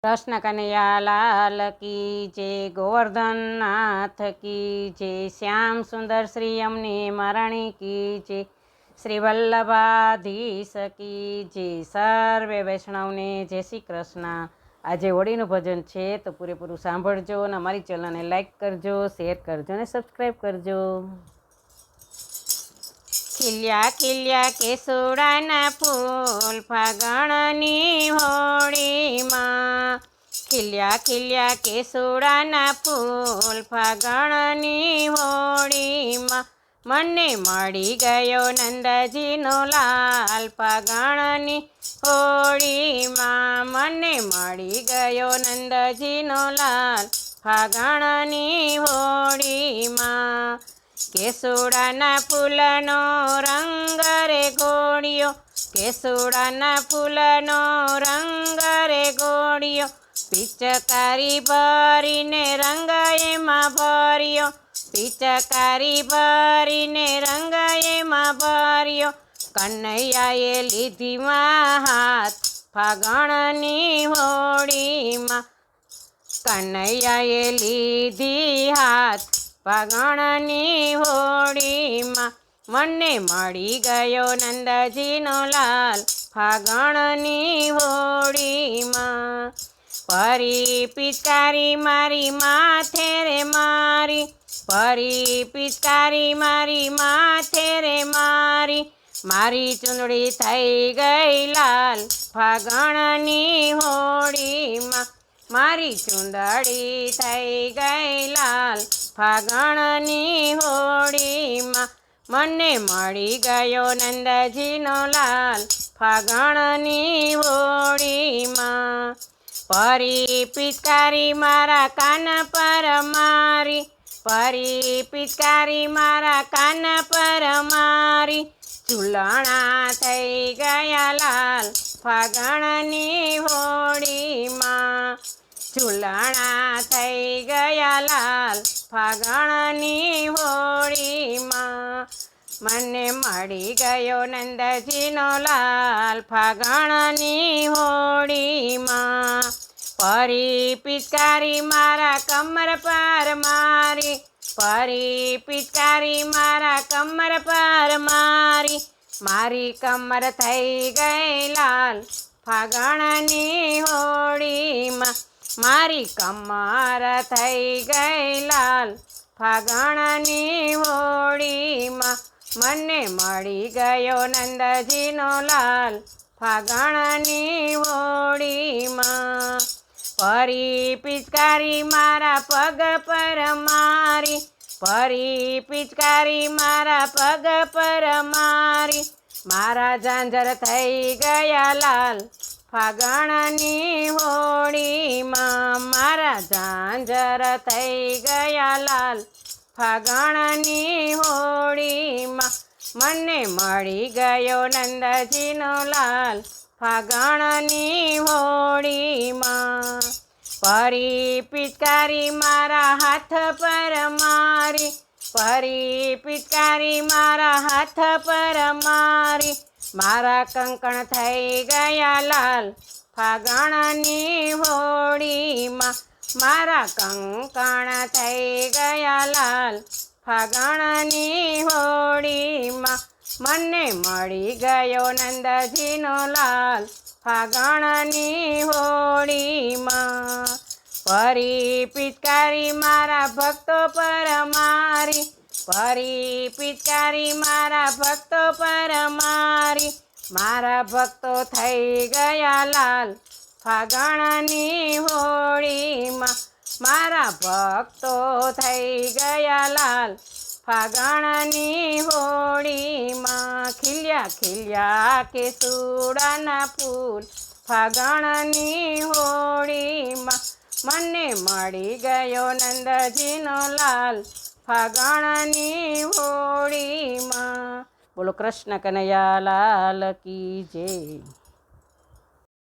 કૃષ્ણ કનૈયા લાલ કી જય, ગોવર્ધન નાથ કી જય, શ્યામ સુંદર શ્રી અમને મહારાણી કી જય, શ્રી વલ્લભાધીશ કી જય. સર્વે વૈષ્ણવને જય શ્રી કૃષ્ણ. આજે હોળીનું ભજન છે તો પૂરેપૂરું સાંભળજો અને અમારી ચેનલને લાઈક કરજો, શેર કરજો અને સબસ્ક્રાઈબ કરજો. ખીલ્યા ખીલ્યા કેસુડાના ફૂલ ફાગણની હોળીમાં, ખીલ્યા ખીલ્યા કેસુડાના ફૂલ ફાગણની હોળીમાં, મને મળી ગયો નંદજીનો લાલ ફાગણની હોળીમાં, મને મળી ગયો નંદજીનો લાલ ફાગણની હોળીમાં. કેસુડાના ફૂલનો રંગ રે ગોળિયો, કેસુડાના ફૂલનો રંગ રે ગોળિયો, પિચકારી ભરીને રંગ એમાં ભર્યો, પિચકારી ભરીને રંગ એમાં ભર્યો, કનૈયાએ લીધી માં હાથ ફાગણની હોળીમાં, કનૈયાએ લીધી હાથ ફાગણની હોળીમાં, મને મળી ગયો નંદજીનો લાલ ફાગણની હોળીમાં. પરી પિચકારી મારી માથે રે મારી, પરી પિચકારી મારી માથે રે મારી, મારી ચૂંદડી થઈ ગઈ લાલ ફાગણની હોળીમાં, મારી ચૂંદડી થઈ ગઈ લાલ ફાગણની હોળીમાં, મને મળી ગયો નંદજીનો લાલ ફાગણની હોળીમાં. પરી પિચકારી મારા કાન પર મારી, પરી પિચકારી મારા કાન પર મારી, ઝૂલણા થઈ ગયા લાલ ફાગણની હોળીમાં, ઝૂલણા થઈ ગયા લાલ ફાગણની હોળીમાં, મને મળી ગયો નંદજીનો લાલ ફાગણની હોળીમાં. પરી પિચકારી મારા કમર પર મારી, પરી પિચકારી મારા કમર પર મારી, મારી કમર થઈ ગઈ લાલ ફાગણની હોળીમાં, મારી કમર થઈ ગઈ લાલ ફાગણની હોળીમાં, મને મળી ગયો નંદજીનો લાલ ફાગણની હોળીમાં. પરી પિચકારી મારા પગ પર મારી, પરી પિચકારી મારા પગ પર મારી, મારા ઝાંઝર થઈ ગયા લાલ ફાગણની હોળીમાં, મારા ઝાંઝર થઈ ગયા લાલ ફાગણની હોળીમાં, મને મળી ગયો નંદજીનો લાલ ફાગણની હોળીમાં. પરી પિચકારી મારા હાથ પર મારી, પરી પિચકારી મારા હાથ પર મારી, મારા કંકણ થઈ ગયા લાલ ફાગણની હોળીમાં, મારા કંકણ થઈ ગયા લાલ ફાગણની હોળીમાં, મને મળી ગયો નંદજીનો લાલ ફાગણની હોળીમાં. પરી પિચકારી મારા ભક્તો પર મારી, પરી પિચકારી મારા ભક્તો પર મારી, મારા ભક્તો થઈ ગયા લાલ ફાગણની હોળીમાં, મારા ભક્તો થઈ ગયા લાલ ફાગણની હોળીમાં. ખીલ્યા ખીલ્યા કેસુડાના ફૂલ ફાગણની હોળીમાં, મને મળી ગયો નંદજીનો લાલ ફાગણની હોળીમાં. બોલો કૃષ્ણ કનૈયા લાલ કી જય.